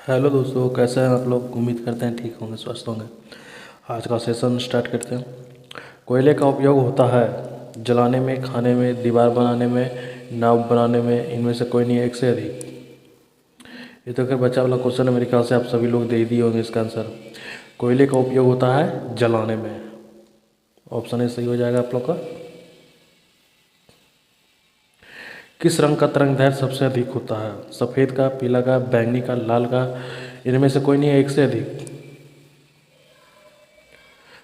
Hello दोस्तों, कैसे हैं आप लोग। उम्मीद करते हैं ठीक होंगे, स्वस्थ होंगे। आज का सेशन स्टार्ट करते हैं। कोयले का उपयोग होता है जलाने में, खाने में, दीवार बनाने में, नाव बनाने में। इनमें से कोई नहीं है, एक से अधिक। ये तो खैर बच्चा वाला क्वेश्चन है, मेरे ख्याल से आप सभी लोग दे ही दिए होंगे इसका आंसर। कोयले का उपयोग होता है जलाने में। ऑप्शन ए सही हो जाएगा आप लोग का। किस रंग का तरंग दैर्ध्य सबसे अधिक होता है? सफ़ेद का, पीला का, बैंगनी का, लाल का। इनमें से कोई नहीं है, एक से अधिक।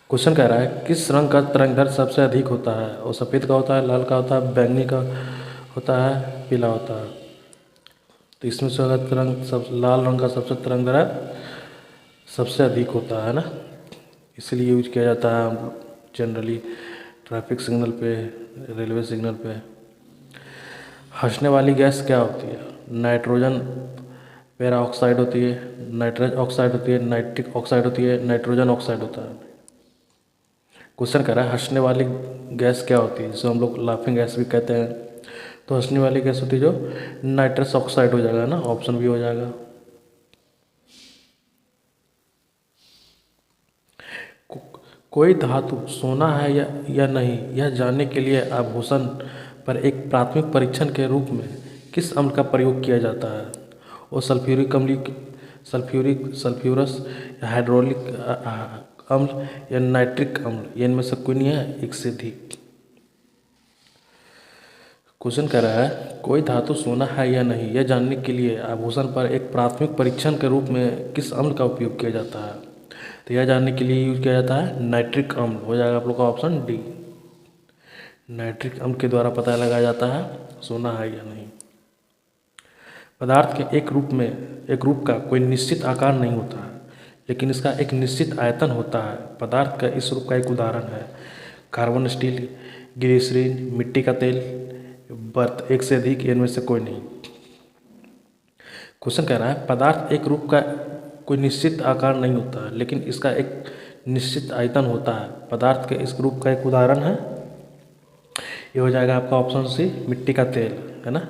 क्वेश्चन कह रहा है किस रंग का तरंग दैर्ध्य सबसे अधिक होता है? और सफ़ेद का होता है, लाल का होता है, बैंगनी का होता है, पीला होता है। तो इसमें से अगर तरंग सब लाल रंग का सबसे तरंग दैर्ध्य सबसे अधिक होता है ना, इसलिए यूज किया जाता है जनरली ट्रैफिक सिग्नल पे, रेलवे सिग्नल पे। हंसने वाली गैस क्या होती है? नाइट्रोजन पेरा ऑक्साइड होती है, नाइट्रस ऑक्साइड होती है, नाइट्रिक ऑक्साइड होती है, नाइट्रोजन ऑक्साइड होता है। क्वेश्चन कह रहा है हंसने वाली गैस क्या होती है, जिसे हम लोग लाफिंग गैस भी कहते हैं। तो हंसने वाली गैस होती है जो नाइट्रस ऑक्साइड हो जाएगा ना, ऑप्शन भी हो जाएगा। कोई धातु सोना है या नहीं, यह जानने के लिए आभूषण पर एक प्राथमिक परीक्षण के रूप में किस अम्ल का प्रयोग किया जाता है? और सल्फ्यूरस या हाइड्रोलिक अम्ल या नाइट्रिक अम्ल। ये इनमें से कोई नहीं है, एक से अधिक। क्वेश्चन कह रहा है कोई धातु सोना है या नहीं, यह जानने के लिए आभूषण पर एक प्राथमिक परीक्षण के रूप में किस अम्ल का उपयोग किया जाता है? तो यह जानने के लिए यूज किया जाता है नाइट्रिक अम्ल। हो जाएगा आप लोग का ऑप्शन डी। नाइट्रिक अम्ल के द्वारा पता लगाया जाता है सोना है या नहीं। पदार्थ के एक रूप का कोई निश्चित आकार नहीं होता है, लेकिन इसका एक निश्चित आयतन होता है। पदार्थ का इस रूप का एक उदाहरण है कार्बन स्टील, ग्लिसरीन, मिट्टी का तेल, बर्थ। एक से अधिक, इनमें से कोई नहीं। क्वेश्चन कह रहा है पदार्थ एक रूप का कोई निश्चित आकार नहीं होता है, लेकिन इसका एक निश्चित आयतन होता है। पदार्थ के इस रूप का एक उदाहरण है, ये हो जाएगा आपका ऑप्शन सी, मिट्टी का तेल, है ना।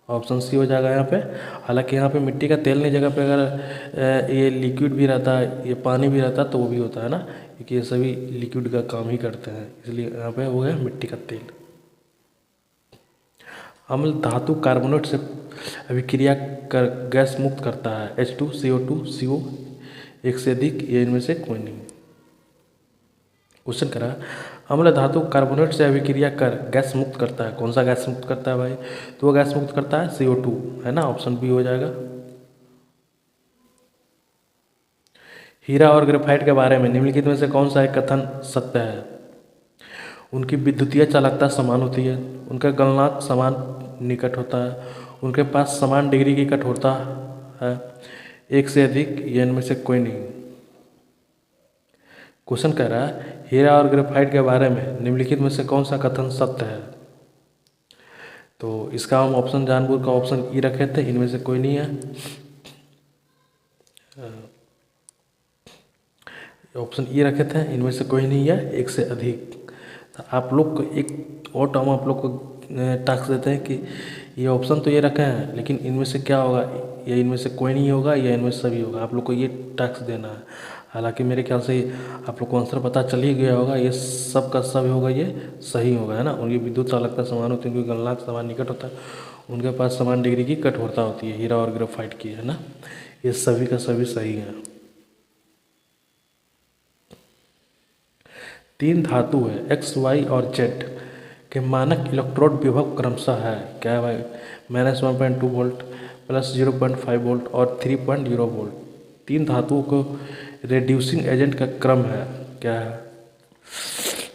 ऑप्शन सी हो जाएगा यहाँ पे। हालांकि यहाँ पे मिट्टी का तेल नहीं, जगह पे अगर ये लिक्विड भी रहता है, ये पानी भी रहता है तो वो भी होता है ना, क्योंकि ये सभी लिक्विड का काम ही करते हैं, इसलिए यहाँ पे हो गया मिट्टी का तेल। अम्ल धातु कार्बोनेट से अभिक्रिया कर गैस मुक्त करता है H2CO2 CO। एक से अधिक, ये इनमें से कोई नहीं। क्वेश्चन करा अम्ल धातु कार्बोनेट से अभिक्रिया कर गैस मुक्त करता है। कौन सा गैस मुक्त करता है भाई? तो वो गैस मुक्त करता है CO2, है ना। ऑप्शन बी हो जाएगा। हीरा और ग्रेफाइट के बारे में निम्नलिखित में से कौन सा एक कथन सत्य है? उनकी विद्युतीय चालकता समान होती है, उनका गलनांक समान निकट होता है, उनके पास समान डिग्री की कठोरता है। एक से अधिक, ये इनमें से कोई नहीं। क्वेश्चन कह रहा है हीरा और ग्रेफाइट के बारे में निम्नलिखित में से कौन सा कथन सत्य है? तो इसका हम ऑप्शन जानबूझ का ऑप्शन ई रखे थे, इनमें से कोई नहीं है। ऑप्शन ई रखे थे, इनमें से कोई नहीं है, एक से अधिक। तो आप लोग को एक और टर्म आप लोग को टास्क देते हैं कि ये ऑप्शन तो ये रखे हैं, लेकिन इनमें से क्या होगा, या इनमें से कोई नहीं होगा या इनमें से सभी होगा। आप लोग को ये टास्क देना है। हालांकि मेरे ख्याल से आप लोग को आंसर पता चल ही गया होगा, ये सब का सब होगा, ये सही होगा, है ना। उनकी विद्युत चालकता समान होती है, उनकी गलनांक समान निकट होता है, उनके पास समान डिग्री की कठोरता होती है, हीरा और ग्रेफाइट की, है ना। ये सभी का सभी सही है। तीन धातु है एक्स, वाई और जेड के मानक इलेक्ट्रोड विभव क्रमशः है। क्या है भाई? -1.2 वोल्ट, +0.5 वोल्ट और 3.0 वोल्ट। तीन धातुओं को रेड्यूसिंग एजेंट का क्रम है, क्या है?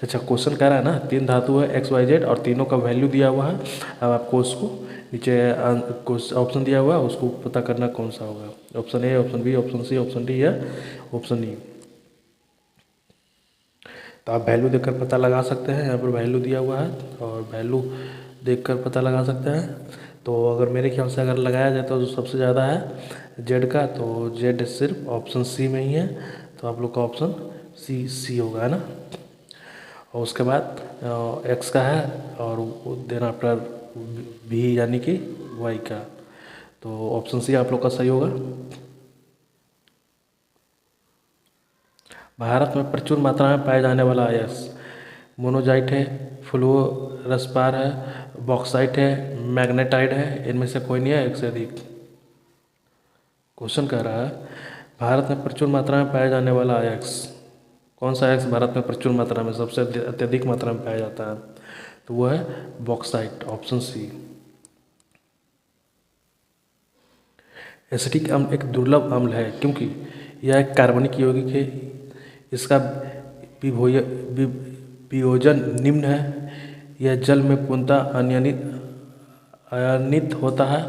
अच्छा, क्वेश्चन कह रहा है ना तीन धातु है एक्स वाई जेड और तीनों का वैल्यू दिया हुआ है। अब आपको उसको नीचे ऑप्शन दिया हुआ है, उसको पता करना कौन सा होगा। Option A, option B, option C, option D या ऑप्शन ई। तो आप वैल्यू देखकर पता लगा सकते हैं, यहाँ पर वैल्यू दिया हुआ है और वैल्यू देखकर पता लगा सकते हैं। तो अगर मेरे ख्याल से अगर लगाया जाए तो जो सबसे ज़्यादा है जेड का, तो जेड सिर्फ ऑप्शन सी में ही है। तो आप लोग का ऑप्शन सी होगा, है ना। और उसके बाद एक्स का है और देन आफ्टर बी यानी कि वाई का। तो ऑप्शन सी आप लोग का सही होगा। भारत में प्रचुर मात्रा में पाए जाने वाला अयस्क मोनोजाइट है, फ्लोरस्पार है, बॉक्साइट है, मैग्नेटाइट है, इनमें से कोई नहीं है एक से अधिक। क्वेश्चन कह रहा है भारत में प्रचुर मात्रा में पाया जाने वाला अयस्क, कौन सा अयस्क भारत में प्रचुर मात्रा में सबसे अत्यधिक मात्रा में पाया जाता है, तो वो है बॉक्साइट, ऑप्शन सी। एसिटिक अम्ल एक दुर्लभ अम्ल है क्योंकि यह एक कार्बनिक यौगिक है, इसका विभोय वियोजन निम्न है, यह जल में पूर्णतः आयनित होता है,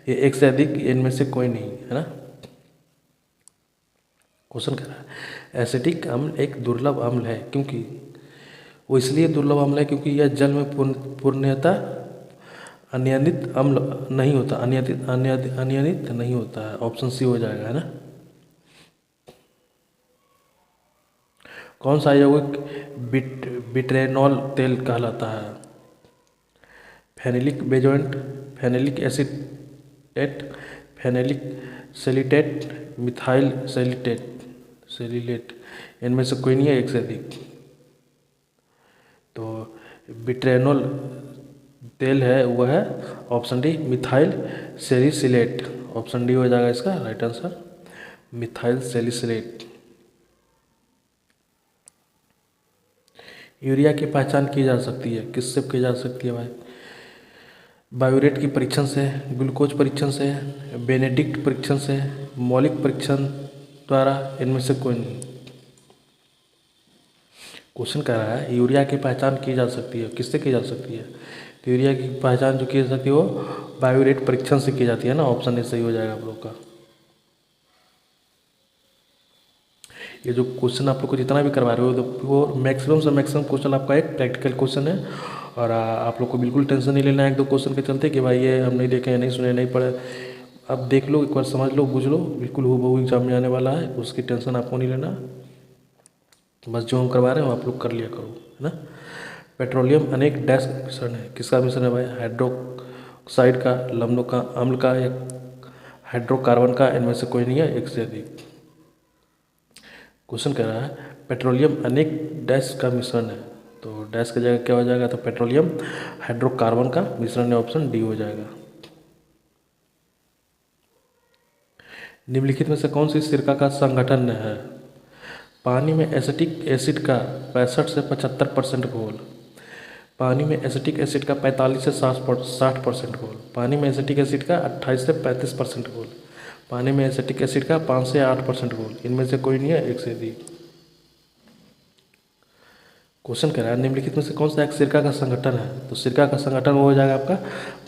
ये एक से अधिक, इनमें से कोई नहीं है ना। क्वेश्चन कर रहा है एसिटिक अम्ल एक दुर्लभ अम्ल है क्योंकि, वो इसलिए दुर्लभ अम्ल है क्योंकि यह जल में पूर्णतः अनियनित अम्ल नहीं होता, अनियनित नहीं होता है, ऑप्शन सी हो जाएगा है ना। कौन सा यौगिक बिट्रेनॉल तेल कहलाता है, फेनिलिक बेंजोएट, फेनिलिक एसिटेट, फेनिलिक सेलिटेट, मिथाइल सेलिलेट, इनमें से कोई नहीं है एक से अधिक। तो बिट्रेनॉल तेल है वह है option D methyl salicylate, option D हो जाएगा इसका right answer, methyl salicylate. Urea की पहचान की जा सकती है, किससे की जा सकती है भाई, बायोरेट की परीक्षण से, ग्लूकोज परीक्षण से, बेनेडिक्ट परीक्षण से, मौलिक परीक्षण द्वारा, इनमें से कोई नहीं। क्वेश्चन कह रहा है यूरिया की पहचान की जा सकती है, किससे की जा सकती है, तो यूरिया की पहचान जो की जा सकती है वो बायोरेट परीक्षण से की जाती है ना, ऑप्शन ए सही हो जाएगा आप लोग का। ये जो क्वेश्चन आप लोग को जितना भी करवा रहे हो तो वो मैक्सिमम से मैक्सिमम क्वेश्चन आपका एक प्रैक्टिकल क्वेश्चन है, और आप लोग को बिल्कुल टेंशन नहीं लेना है एक दो क्वेश्चन के चलते कि भाई ये हम नहीं देखे, नहीं सुने, नहीं पढ़े। अब देख लो, एक बार समझ लो, बुझ लो, बिल्कुल हूबहू एग्जाम में आने वाला है, उसकी टेंशन आपको नहीं लेना, बस जो हम करवा रहे हैं वो आप लोग कर लिया करो है ना। पेट्रोलियम अनेक डैश मिश्रण है, किसका मिश्रण है भाई, हाइड्रोक्साइड का, लवणों का, अम्ल का, या हाइड्रोकार्बन का, इनमें से कोई नहीं है एक से अधिक। क्वेश्चन कह रहा है पेट्रोलियम अनेक डैश का मिश्रण है, तो डैश की जगह क्या हो जाएगा, तो पेट्रोलियम हाइड्रोकार्बन का मिश्रण है, ऑप्शन डी हो जाएगा। निम्नलिखित में से कौन सी सिरका का संगठन है, पानी में एसिटिक एसिड का 65 से 75% घोल, पानी में एसिटिक एसिड का 45 से 60% घोल, पानी में एसिटिक एसिड का 28 से 35% घोल, पानी में एसिटिक एसिड का 5 से 8% घोल, इनमें से कोई नहीं है एक से अधिक। क्वेश्चन कह रहा है निम्नलिखित में से कौन सा एक सिरका का संगठन है, तो सिरका का संगठन वो हो जाएगा आपका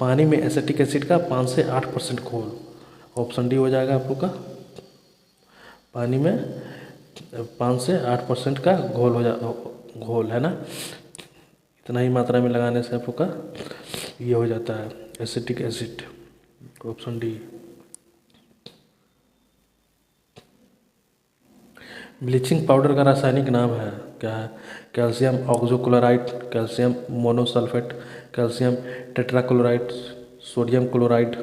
पानी में एसिटिक एसिड का 5 से 8% घोल, ऑप्शन डी हो जाएगा आप लोग का, पानी में 5 से 8% का घोल है ना, इतना ही मात्रा में लगाने से आप लोग का ये हो जाता है acetic acid, option D. Bleaching powder का रासायनिक नाम है क्या है, calcium oxochloride, calcium monosulphate, calcium tetrachloride, sodium chloride,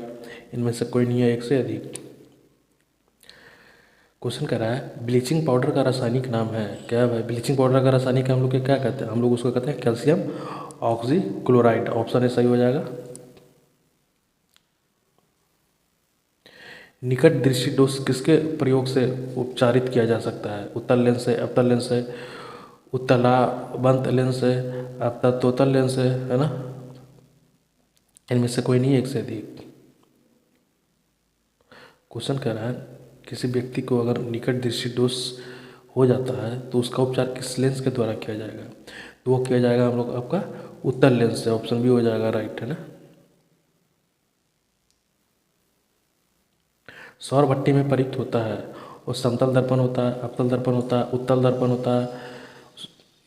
इनमें से कोई नहीं है एक से अधिक। क्वेश्चन कह रहा है ब्लीचिंग पाउडर का रासायनिक नाम है क्या है भाई, ब्लीचिंग पाउडर का रासायनिक हम लोग क्या कहते हैं, हम लोग उसको कहते हैं कैल्शियम ऑक्सीक्लोराइड, ऑप्शन ए सही हो जाएगा। निकट दृष्टि दोष किसके प्रयोग से उपचारित किया जा सकता है, उत्तल लेंस से, अवतल लेंस से, उत्तलाबंत लेंस से, अपततोतल लेंस से, है ना, इनमें से कोई नहीं एक से अधिक। क्वेश्चन कह रहा है किसी व्यक्ति को अगर निकट दृष्टि दोष हो जाता है तो उसका उपचार किस लेंस के द्वारा किया जाएगा, तो वो किया जाएगा हम लोग आपका उत्तल लेंस से, ऑप्शन बी हो जाएगा राइट है ना। सौर भट्टी में प्रयुक्त होता है और समतल दर्पण होता है, अवतल दर्पण होता है, उत्तल दर्पण होता है,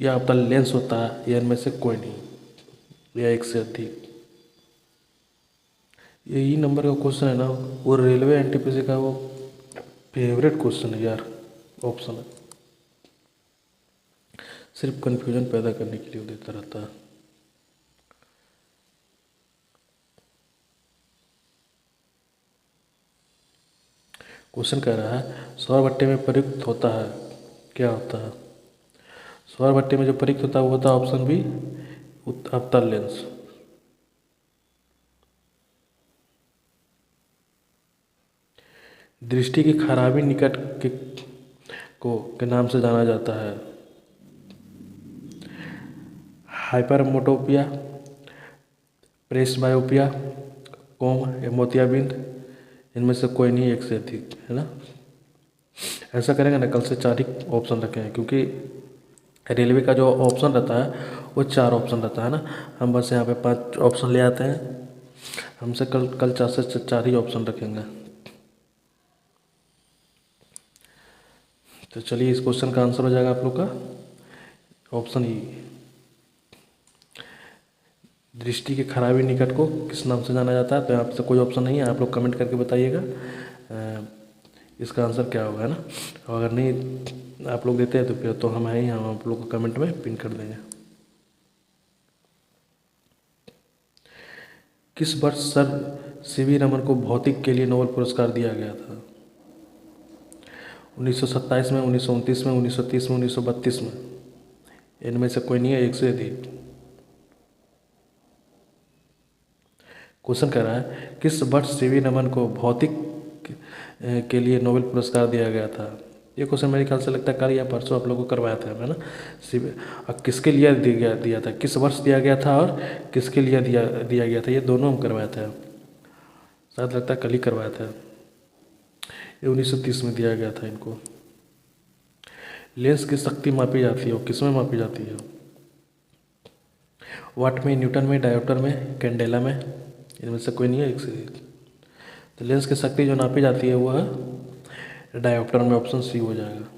या अवतल लेंस होता है, या इनमें से कोई नहीं, या एक से अधिक। यही नंबर का क्वेश्चन है ना, वो रेलवे एनटीपीसी का वो फेवरेट क्वेश्चन है यार, ऑप्शन है, सिर्फ कन्फ्यूजन पैदा करने के लिए वो देता रहता है। क्वेश्चन कह रहा है सौरभट्टे में प्रयुक्त होता है, क्या होता है? सौरभट्टे में जो प्रयुक्त होता है वो होता है ऑप्शन बी अवतल लेंस। दृष्टि की खराबी निकट के नाम से जाना जाता है। हाइपरमेट्रोपिया, प्रेसबायोपिया, कोम या मोतियाबिंद, इनमें से कोई नहीं, एक से अधिक, है ना। ऐसा करेंगे ना, कल से 4 ही ऑप्शन रखें, क्योंकि रेलवे का जो ऑप्शन रहता है वो 4 ऑप्शन रहता है ना। हम बस यहाँ पे 5 ऑप्शन ले आते हैं। हमसे कल 4 से 4 ही ऑप्शन रखेंगे। तो चलिए, इस क्वेश्चन का आंसर हो जाएगा आप लोग का ऑप्शन ई। दृष्टि की खराबी निकट को किस नाम से जाना जाता है? तो यहाँ पे कोई ऑप्शन नहीं है, आप लोग कमेंट करके बताइएगा इसका आंसर क्या होगा, है ना। और अगर नहीं आप लोग देते हैं तो फिर तो हम हैं ही, हम आप लोग को कमेंट में पिन कर देंगे। किस वर्ष सर सीवी रमन को भौतिक के लिए नोबेल पुरस्कार दिया गया था? 1927 में, 1929 में, 1930 में, 1932 में, इनमें से कोई नहीं है, एक से अधिक। क्वेश्चन कह रहा है किस वर्ष सीवी रमन को भौतिक के लिए नोबेल पुरस्कार दिया गया था? ये क्वेश्चन मेरे ख्याल से लगता है कल या परसों आप लोगों को करवाया था, है ना। किसके लिए दिया था, किस वर्ष दिया गया था और किसके लिए दिया गया था, ये दोनों हम करवाया था। शायद लगता है कल ही करवाया था। ये 1930 में दिया गया था इनको। लेंस की शक्ति मापी जाती है, वो किस में मापी जाती है? वाट में, न्यूटन में, डायोप्टर में, कैंडेला में, इनमें से कोई नहीं है, एक से एक। तो लेंस की शक्ति जो नापी जाती है वो है डायोप्टर में, ऑप्शन सी हो जाएगा।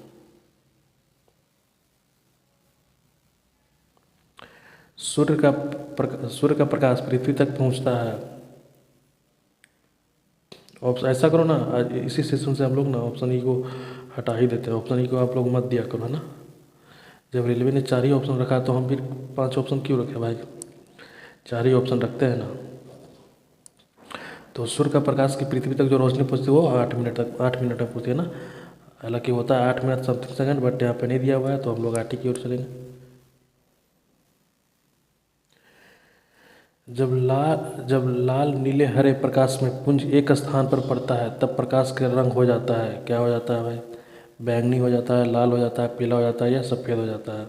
सूर्य का प्रकाश पृथ्वी तक पहुंचता है। ऐसा करो ना, आज इसी सेशन से हम लोग ना ऑप्शन ई को हटा ही देते हैं। ऑप्शन ई को आप लोग मत दिया करो, है ना। जब रेलवे ने 4 ही ऑप्शन रखा तो हम फिर 5 ऑप्शन क्यों रखे भाई? 4 ही ऑप्शन रखते हैं ना। तो सूर्य का प्रकाश की पृथ्वी तक जो रोशनी पहुँचती है वो 8 मिनट तक पहुँचती है ना। हालांकि होता है 8 मिनट समथिंग सेकंड, बट यहाँ पे नहीं दिया हुआ है तो हम लोग 8 ही की ओर चलेंगे। जब लाल नीले हरे प्रकाश में पुंज एक स्थान पर पड़ता है तब प्रकाश का रंग हो जाता है, क्या हो जाता है भाई? बैंगनी हो जाता है, लाल हो जाता है, पीला हो जाता है या सफ़ेद हो जाता है?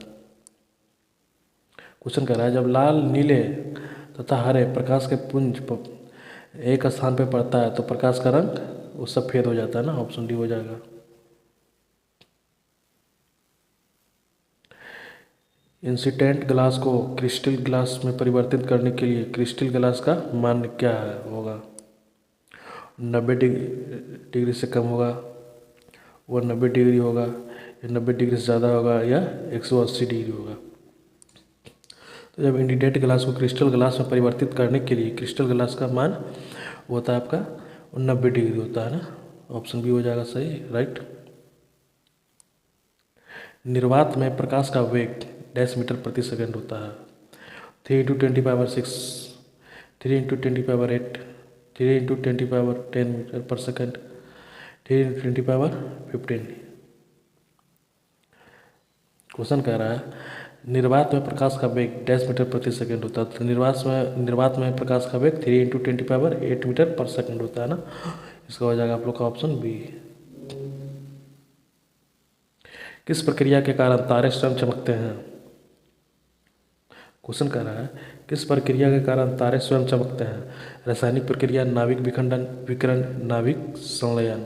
क्वेश्चन कह रहा है जब लाल नीले तथा हरे प्रकाश के पुंज एक स्थान पर पड़ता है तो प्रकाश का रंग वो सफ़ेद हो जाता है ना, ऑप्शन डी हो जाएगा। इंसिडेंट ग्लास को क्रिस्टल ग्लास में परिवर्तित करने के लिए क्रिस्टल ग्लास का मान क्या होगा? 90 डिग्री से कम होगा, वो 90 डिग्री होगा, या 90 डिग्री से ज़्यादा होगा, या 180 डिग्री होगा? तो जब इंसिडेंट ग्लास को क्रिस्टल ग्लास में परिवर्तित करने के लिए क्रिस्टल ग्लास का मान होता है आपका 90 डिग्री होता है ना, ऑप्शन बी हो जाएगा सही, राइट। निर्वात में प्रकाश का वेग डैश मीटर प्रति सेकंड होता है। 3 × 10⁻6, 3 × 10⁸, 3 × 10⁻10 मीटर पर सेकंड, 3 × 10⁻15। क्वेश्चन कह रहा है निर्वात में प्रकाश का वेग डैश मीटर प्रति सेकंड होता है। तो निर्वात में प्रकाश का वेग 3 × 10⁸ मीटर पर सेकंड होता है ना। इसका हो जाएगा आप लोग का ऑप्शन बी। किस प्रक्रिया के कारण तारे स्वयं चमकते हैं? क्वेश्चन कह रहा है किस प्रक्रिया के कारण तारे स्वयं चमकते हैं? रासायनिक प्रक्रिया, नाभिक विखंडन, विकिरण, नाभिक संलयन।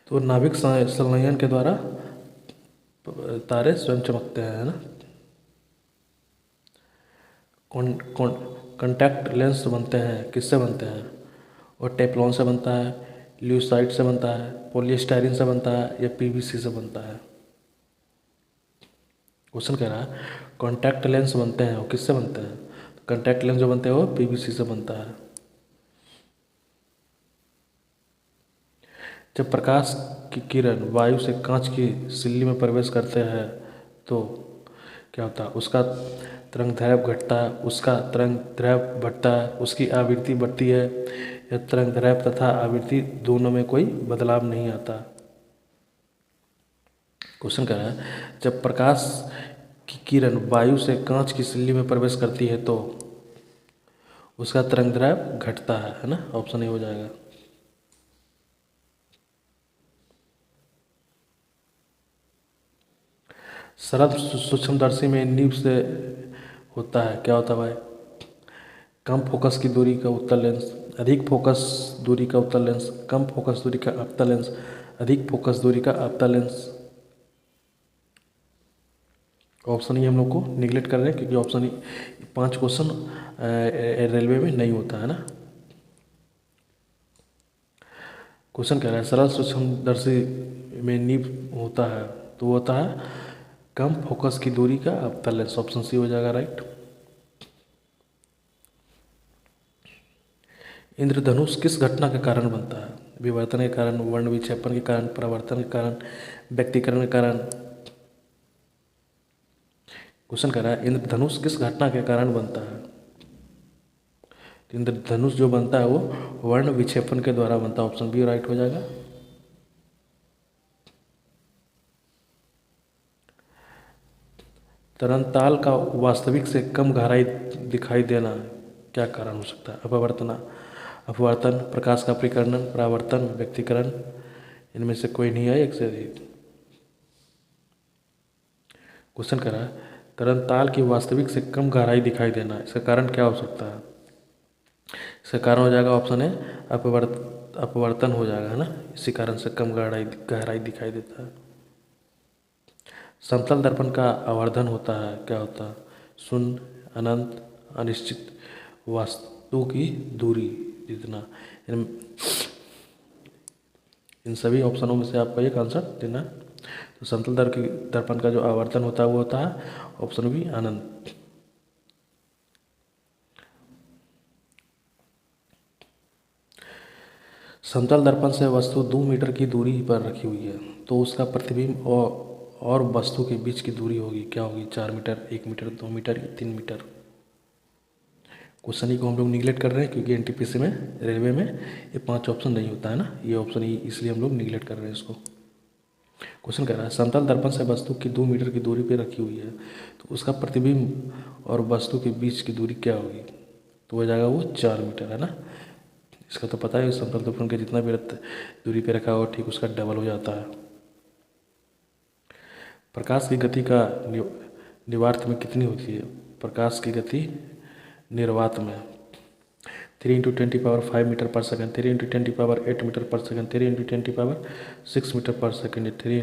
तो नाभिक संलयन के द्वारा तारे स्वयं चमकते हैं, है ना। कॉन्टैक्ट लेंस बनते हैं, किससे बनते हैं? और टेफ्लॉन से बनता है, ल्यूसाइड से बनता है, पॉलीस्टाइरीन से बनता है, या पीवीसी से बनता है? क्वेश्चन कह रहा है कॉन्टैक्ट लेंस बनते हैं, वो किससे बनते हैं? कॉन्टैक्ट लेंस जो बनते हैं वो पीवीसी से बनता है। जब प्रकाश की किरण वायु से कांच की सिल्ली में प्रवेश करते हैं तो क्या होता है? उसका तरंग दैर्घ्य घटता है, उसका तरंग दैर्घ्य बढ़ता है, उसकी आवृत्ति बढ़ती है, यह तरंगदैर्घ्य तथा आवृत्ति दोनों में कोई बदलाव नहीं आता। क्वेश्चन कह रहा है जब प्रकाश की किरण वायु से कांच की सिल्ली में प्रवेश करती है तो उसका तरंगदैर्घ्य घटता है ना, ऑप्शन ए हो जाएगा। सरल सूक्ष्मदर्शी में नीब से होता है, क्या होता है भाई? कम फोकस की दूरी का उत्तल लेंस, अधिक फोकस दूरी का उत्तल लेंस, कम फोकस दूरी का अपतल लेंस, अधिक फोकस दूरी का अपतल लेंस। ऑप्शन ही हम लोग को निगलेक्ट कर रहे हैं क्योंकि ऑप्शन ही 5 क्वेश्चन रेलवे में नहीं होता है ना। क्वेश्चन कह रहा है सरल सूक्ष्मदर्शी में नीब होता है तो वो होता है कम फोकस की दूरी का अपतल लेंस, ऑप्शन सी हो जाएगा राइट। इंद्रधनुष किस घटना के कारण बनता है? विवर्तन के कारण, वर्ण विक्षेपण के कारण, परावर्तन के कारण, व्यक्तीकरण के कारण। क्वेश्चन कह रहा है इंद्रधनुष किस घटना के कारण बनता है? इंद्रधनुष जो बनता है वो वर्ण विक्षेपण के द्वारा बनता है, ऑप्शन बी राइट हो जाएगा। तरंगताल का वास्तविक से कम गहराई दिखाई देना क्या कारण हो सकता है? अपवर्तन, प्रकाश का परिकर्णन, परावर्तन, व्यक्तीकरण। इनमें से कोई नहीं है, एक से अधिक। क्वेश्चन कर रहा है तरंगताल की वास्तविक से कम गहराई दिखाई देना, इसका कारण क्या हो सकता है? इसका कारण हो जाएगा ऑप्शन है अपवर्तन हो जाएगा, है ना, इसी कारण से कम गहराई दिखाई देता है। समतल दर्पण का आवर्धन होता है, क्या होता है? शून्य, अनंत, अनिश्चित, वस्तु की दूरी जितना। इन सभी ऑप्शनों में से आपको एक आंसर देना है। तो समतल दर्पण का जो आवर्धन होता है वो होता है ऑप्शन बी अनंत। समतल दर्पण से वस्तु 2 मीटर की दूरी पर रखी हुई है तो उसका प्रतिबिंब और वस्तु के बीच की दूरी होगी, क्या होगी? 4 metre, 1 metre, 2 metre, 3 metre. Question ही को हम लोग निगलेक्ट कर रहे हैं क्योंकि एनटीपीसी में, रेलवे में ये 5 ऑप्शन नहीं होता है ना, ये ऑप्शन ही इसलिए हम लोग निगलेक्ट कर रहे हैं इसको। क्वेश्चन कह रहा है समतल दर्पण से वस्तु की 2 मीटर की दूरी पर रखी हुई है तो उसका प्रतिबिंब और वस्तु के बीच की दूरी क्या होगी? तो हो जाएगा वो 4 मीटर, है ना। इसका तो पता है समतल दर्पण के जितना भी दूरी पे रखा होगा ठीक उसका डबल हो जाता है। प्रकाश की गति का निर्वात में कितनी होती है? प्रकाश की गति निर्वात में 3 × 10⁵ मीटर पर सेकेंड, 3 × 10⁸ मीटर पर सेकेंड, 3 × 10⁶ मीटर पर सेकेंड, 3 ×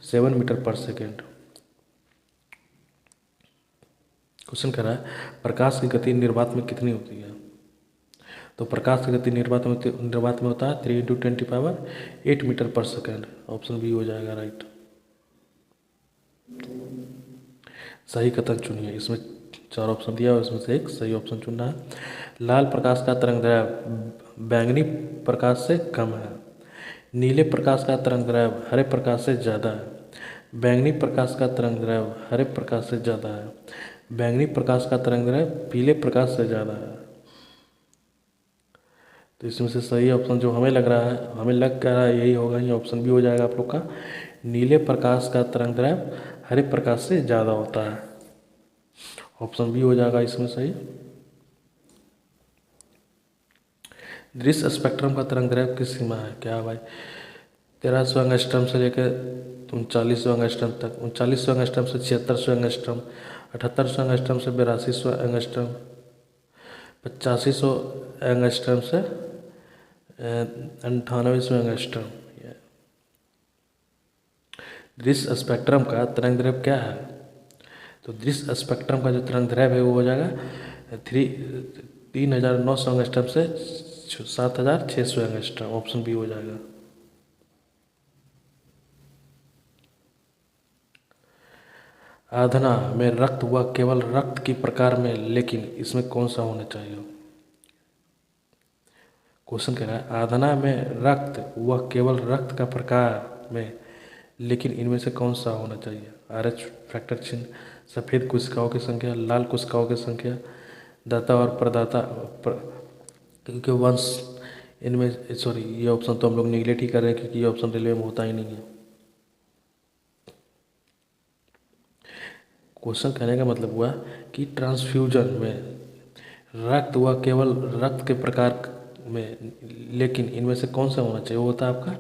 10⁷ मीटर पर सेकेंड। क्वेश्चन कह रहा है प्रकाश की गति निर्वात में कितनी होती है? तो प्रकाश की गति निर्वात में होता है 3 × 10⁸ मीटर पर सेकेंड, ऑप्शन बी हो जाएगा राइट। सही कथन चुनिए, इसमें 4 ऑप्शन दिया और इसमें से एक सही ऑप्शन चुनना है। लाल प्रकाश का तरंगदैर्घ्य बैंगनी प्रकाश से कम है, नीले प्रकाश का तरंगदैर्घ्य हरे प्रकाश से ज़्यादा है, बैंगनी प्रकाश का तरंगदैर्घ्य हरे प्रकाश से ज़्यादा है, बैंगनी प्रकाश का तरंगदैर्घ्य पीले प्रकाश से ज़्यादा है। तो इसमें से सही ऑप्शन जो हमें लग रहा है यही होगा, ये ऑप्शन भी हो जाएगा आप लोग का। नीले प्रकाश का तरंगदैर्घ्य हरे प्रकाश से ज़्यादा होता है, ऑप्शन बी हो जाएगा इसमें सही। दृश्य स्पेक्ट्रम का तरंगदैर्घ्य किस सीमा है? क्या भाई? 1300 एंगस्ट्रॉम से लेकर 3900 एंगस्ट्रॉम तक, 3900 एंगस्ट्रॉम से 7600 एंगस्ट्रॉम, 7800 एंगस्ट्रॉम से 8200 एंगस्ट्रॉम, 8500 एंगस्ट्रॉम से 9800 एंगस्ट्रॉम। दृश्य स्पेक्ट्रम का तरंगदैर्घ्य क्या है? तो दृश्य स्पेक्ट्रम का जो तरंगदैर्घ्य है वो हो जाएगा 3900 एंगस्ट्रॉम से 7600 एंगस्ट्रॉम, ऑप्शन बी हो जाएगा। आधना में रक्त व केवल रक्त की प्रकार में, लेकिन इसमें कौन सा होना चाहिए? क्वेश्चन कह रहा है आधना में रक्त व केवल रक्त का प्रकार में, लेकिन इनमें से कौन सा होना चाहिए? RH फैक्टर चिन्ह, सफ़ेद कोशिकाओं की संख्या, लाल कोशिकाओं की संख्या, दाता और प्रदाता क्योंकि वंस इनमें सॉरी ये ऑप्शन तो हम लोग निगलेक्ट ही कर रहे हैं क्योंकि ये ऑप्शन रेलवे में होता ही नहीं है। क्वेश्चन कहने का मतलब हुआ कि ट्रांसफ्यूजन में रक्त व केवल रक्त के प्रकार में, लेकिन इनमें से कौन सा होना चाहिए, वो होता है आपका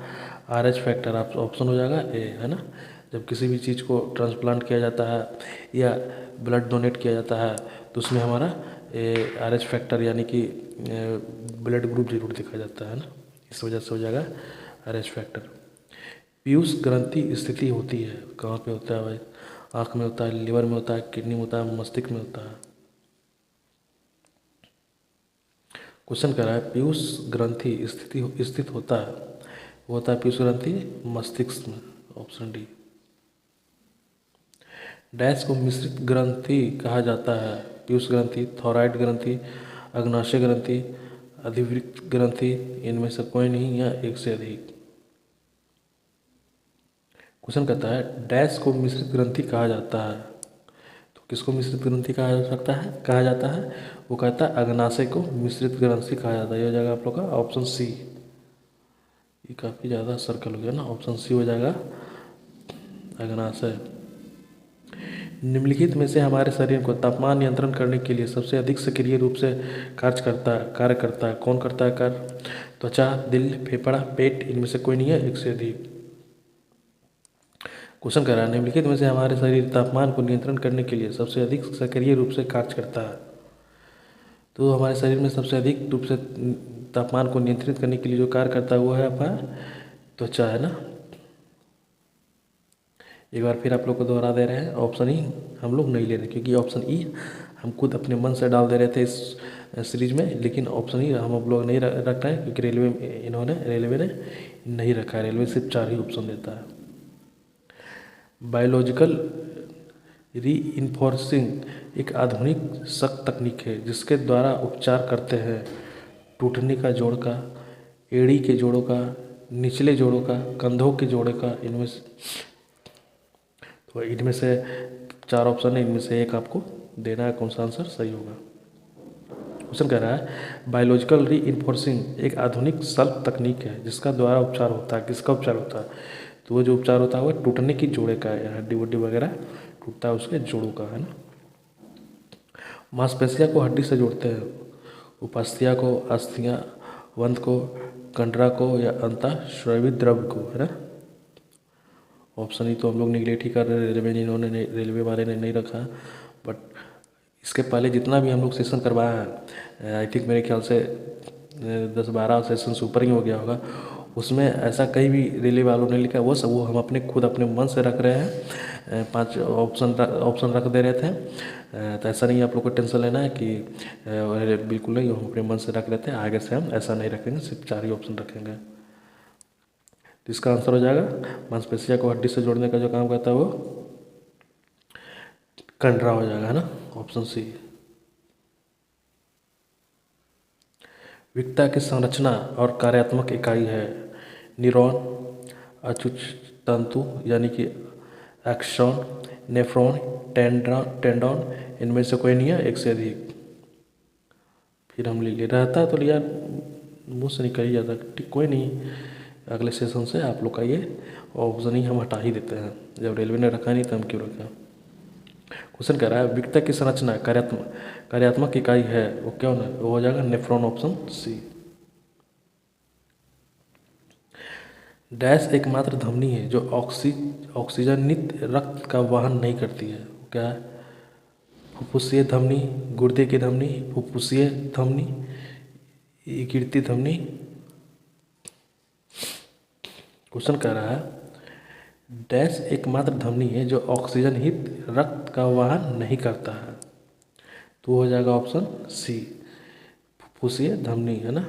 आरएच फैक्टर। आप ऑप्शन हो जाएगा ए, है ना। जब किसी भी चीज़ को ट्रांसप्लांट किया जाता है या ब्लड डोनेट किया जाता है तो उसमें हमारा आरएच फैक्टर यानी कि ब्लड ग्रुप जरूर दिखा जाता है ना, इस वजह से हो जाएगा आरएच फैक्टर। पीयूष ग्रंथि स्थिति होती है कहाँ पे होता है भाई? आँख में होता है, लिवर में होता है, किडनी में होता है, मस्तिष्क में होता है। क्वेश्चन कह रहा है पीयूष ग्रंथि स्थित होता है, वो होता है पीयूष ग्रंथि मस्तिष्क में, ऑप्शन डी। डैश को मिश्रित ग्रंथि कहा जाता है? पीयूष ग्रंथि, थॉराइड ग्रंथि, अग्नाशय ग्रंथि, अधिवृक्क ग्रंथि, इनमें से कोई नहीं या एक से अधिक। क्वेश्चन कहता है डैश को मिश्रित ग्रंथि कहा जाता है, तो किसको मिश्रित ग्रंथि कहा जा सकता है, कहा जाता है? वो कहता है अग्नाशय को मिश्रित ग्रंथि कहा जाता है। ये हो जाएगा आप लोग का ऑप्शन सी। ये काफ़ी ज़्यादा सर्कल हो गया ना, ऑप्शन सी हो जाएगा अग्नाशय। निम्नलिखित में से हमारे शरीर को तापमान नियंत्रण करने के लिए सबसे अधिक सक्रिय रूप से कार्य करता है, कौन करता है कार्य? त्वचा, दिल, फेफड़ा, पेट, इनमें से कोई नहीं है एक से अधिक। क्वेश्चन कह रहा है निम्नलिखित में से हमारे शरीर तापमान को नियंत्रण करने के लिए सबसे अधिक सक्रिय रूप से कार्य करता है, तो हमारे शरीर में सबसे अधिक रूप से तापमान को नियंत्रित करने के लिए जो कार्य करता है वो है आपका त्वचा, है ना। एक बार फिर आप लोग को दोहरा दे रहे हैं, ऑप्शन ई हम लोग नहीं ले रहे क्योंकि ऑप्शन ई हम खुद अपने मन से डाल दे रहे थे इस सीरीज में, लेकिन ऑप्शन ई हम लोग नहीं रख रहे हैं क्योंकि रेलवे ने नहीं रखा है। रेलवे सिर्फ 4 ही ऑप्शन देता है। बायोलॉजिकल रीइंफोर्सिंग एक आधुनिक सख्त तकनीक है जिसके द्वारा उपचार करते हैं टूटने का जोड़ का, एड़ी के जोड़ों का, निचले जोड़ों का, कंधों के जोड़े का। इनमें से 4 ऑप्शन है, इनमें से एक आपको देना है, कौन सा आंसर सही होगा। क्वेश्चन कह रहा है बायोलॉजिकल रीइंफोर्सिंग एक आधुनिक शल्य तकनीक है जिसका द्वारा उपचार होता है। किसका उपचार होता है? तो वो जो उपचार होता है वो टूटने की जोड़े का है, हड्डी वड्डी वगैरह टूटता है उसके जोड़ों का, है ना। मांसपेशियाँ को हड्डी से जोड़ते हैं, उपास्थ्या को, अस्थियाँ, वंध को, कंडरा को या अंतःस्रावी द्रव्य को, है ना। ऑप्शन ही तो हम लोग निगलेक्ट ही कर रहे हैं, रेलवे वाले ने नहीं रखा। बट इसके पहले जितना भी हम लोग सेशन करवाया है, आई थिंक मेरे ख्याल से 10-12 सेशन से ऊपर ही हो गया होगा, उसमें ऐसा कहीं भी रेलवे वालों ने लिखा वो हम अपने मन से रख रहे हैं। 5 ऑप्शन रख दे रहे थे, तो ऐसा नहीं आप लोग को टेंशन लेना है कि बिल्कुल नहीं, हम अपने मन से रख रहे थे। आगे से हम ऐसा नहीं रखेंगे, सिर्फ 4 ही ऑप्शन रखेंगे। तो इसका आंसर हो जाएगा मांसपेशिया को हड्डी से जोड़ने का जो काम करता है वो कंडरा हो जाएगा, है ना, ऑप्शन सी। विकता की संरचना और कार्यात्मक इकाई है न्यूरॉन, अचूछ तंतु यानी कि एक्सॉन, नेफ्रॉन, टेंडॉन, इनमें से कोई नहीं है एक से अधिक। फिर हम ले रहता है तो लिया मुँह से निकल ही जाता, ठीक कोई नहीं, अगले सेशन से आप लोग का ये ऑप्शन ही हम हटा ही देते हैं, जब रेलवे ने रखा नहीं तो हम क्यों रखें। क्वेश्चन कह रहा है विकता की संरचना कार्यात्मक इकाई है, वो क्या होना, वो हो जाएगा नेफ्रॉन, ऑप्शन सी। डैश एकमात्र धमनी है जो ऑक्सीजनित रक्त का वहन नहीं करती है, क्या है? फुफ्फुसीय धमनी, गुर्दे की धमनी, फुफ्फुसीय धमनी, यकृतीय धमनी। क्वेश्चन कह रहा है डैश एकमात्र धमनी है जो ऑक्सीजनहित रक्त का वहन नहीं करता है, तो हो जाएगा ऑप्शन सी, फुफ्फुसीय धमनी, है ना।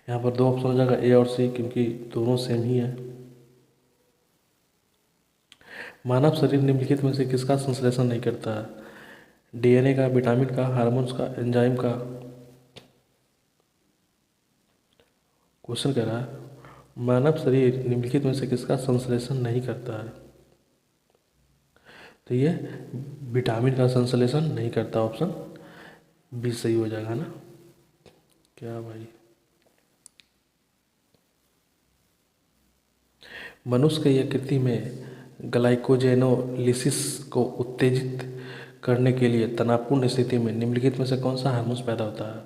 यहाँ पर 2 ऑप्शन हो जाएगा ए और सी क्योंकि दोनों सेम ही है। मानव शरीर निम्नलिखित में से किसका संश्लेषण नहीं करता है? डीएनए का, विटामिन का, हार्मोन्स का, एंजाइम का। क्वेश्चन कह रहा है मानव शरीर निम्नलिखित में से किसका संश्लेषण नहीं करता है? तो ये विटामिन का संश्लेषण नहीं करता, ऑप्शन बी सही हो जाएगा ना। क्या भाई, मनुष्य की यकृति में ग्लाइकोजेनोलिसिस को उत्तेजित करने के लिए तनावपूर्ण स्थिति में निम्नलिखित में से कौन सा हार्मोन पैदा होता है?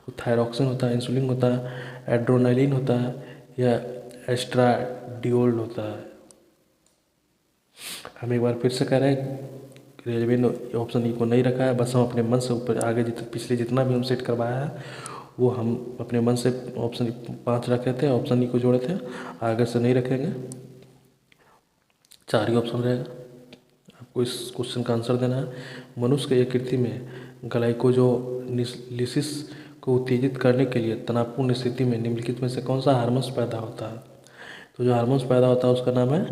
वो थायरॉक्सिन होता है, इंसुलिन होता है, एड्रेनालिन होता है, या एस्ट्राडियोल होता है? हम एक बार फिर से कह रहे हैं, रेलवे ने ऑप्शन ई को नहीं रखा है, बस हम अपने मन से ऊपर आगे पिछले जितना भी हम सेट करवाया है वो हम अपने मन से ऑप्शन 5 रखे थे, ऑप्शन ई को जोड़े थे, आगे से नहीं रखेंगे। 4 ही ऑप्शन रहेगा। आपको इस क्वेश्चन का आंसर देना है। मनुष्य के यकृति में ग्लाइकोजोलिसिस को उत्तेजित करने के लिए तनावपूर्ण स्थिति में निम्नलिखित में से कौन सा हार्मोन्स पैदा होता है? तो जो हार्मोन्स पैदा होता है उसका नाम है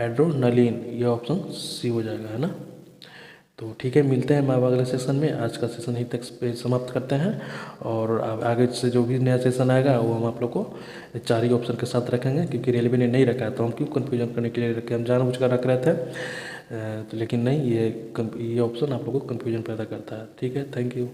एड्रेनालिन। ये ऑप्शन सी हो जाएगा, है ना। तो ठीक है, मिलते हैं हम अगले सेशन में। आज का सेशन यहीं तक पे समाप्त करते हैं, और आगे से जो भी नया सेशन आएगा वो हम आप लोग को 4 ही ऑप्शन के साथ रखेंगे, क्योंकि रेलवे ने नहीं रखा है तो हम क्यों कन्फ्यूजन करने के लिए रखे, हम जानबूझ कर रख रहे थे। तो लेकिन नहीं, ये ऑप्शन आप लोगों को कन्फ्यूजन पैदा करता है। ठीक है, थैंक यू।